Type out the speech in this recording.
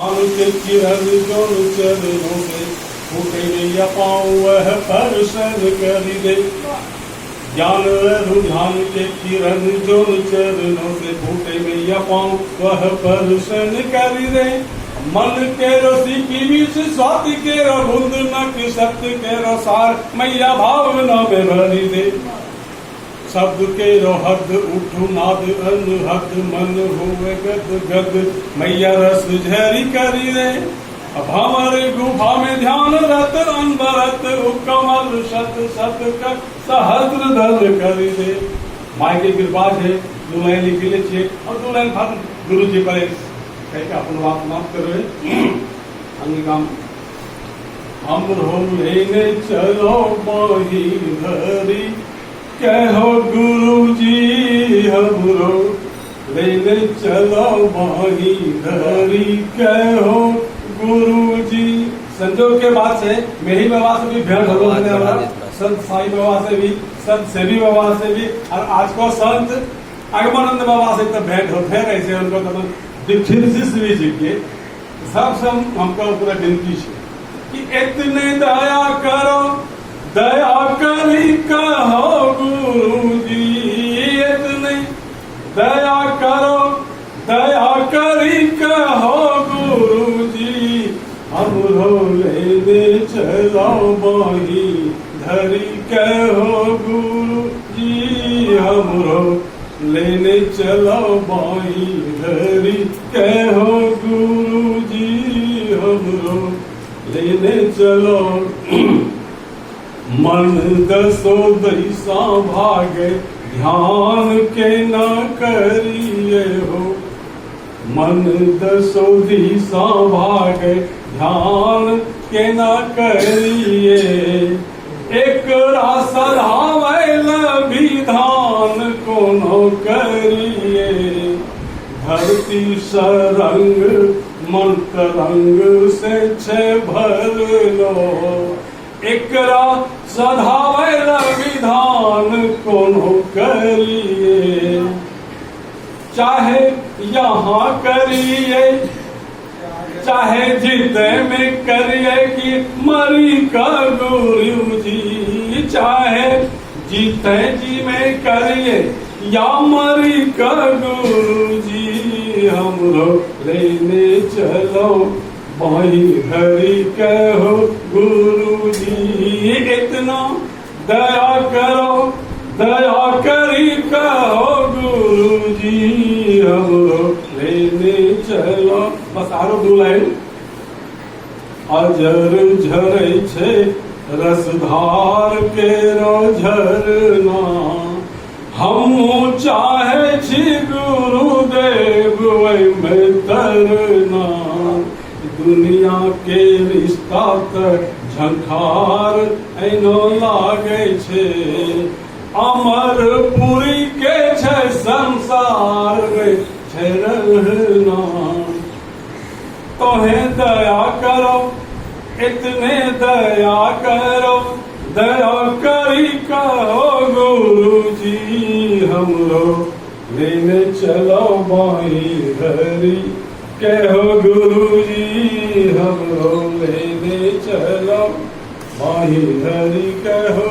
आलू के किरण जो चरणों से फूटे या पाऊँ वह दर्शन करी दे। ज्ञान रुझान के किरण जो चरणों से फूटे या पाऊँ वह दर्शन करी दे। मन के रसी की बीच स्वाति के बुंद नक सत्य के सार मैया भावना में भरी दे। शब्द के हद उठू नाद अनहद मन हुए गद गद मैया रस झरी करी दे। अब हमारे गुफा में ध्यान रत अनबरत कमल शत शत कर सहस्र दल करी दे। माई के कृपा है दुल्हन लिखी ले छे और दुल्हन भक्त गुरु जी पर कह अपन बात माफ कर रहे अंगिकाम हम हो लेने चलो मोही धरी कहो गुरु जी हमरो लेने चलो मोही धरी कहो गुरु जी। संजोग के बाद से मेरी बाबा से भी भेंट हो संत साई बाबा से भी संत सेवी बाबा से भी और आज को संत अगमानंद बाबा से तब भेंट होते हैं। ऐसे उनको तो दीक्षित शिष्य जी के सबसे हमको पूरा विनती है कि इतने दया करो दया करी कहो गुरु जी। इतने दया करो दया करी कहो गुरु जी। हमरो लेने चलो मोही धरी कहो गुरु जी। हमरो लेने चलो मोही धरी कहो गुरु जी। हमरो लेने चलो मन दसो दिशा भागे ध्यान के न करिए हो। मन दसो दिशा भागे ध्यान के न करिए। एक सधावैल विधान कोनो करिए। धरती सरंग मन तरंग से छे भर लो। एकरा सधावैल विधान कोनो करिए। चाहे यहाँ करिए चाहे जिते में करिए कि मरी का गुरु जी। चाहे जीते जी में करिए या मरी का गुरु जी। हमरो लेने चलो मोही धरी कहो गुरु जी। इतना दया करो दया करी कहो गुरु जी। हमरो लेने चलो बस आरो दो लाइन। अजर झरै छे रसधार के रो झरना। हम चाहे छी गुरुदेव में तरना। दुनिया के रिश्ता तक झंखार ऐनो लागे छे। अमरपुरी के छे संसार में छे रहना। तोहे दया करो इतने दया करो दया करी कहो गुरु जी। हमरो लेने चलो मोही धरी कहो गुरु जी। हमरो लेने चलो मोही धरी कहो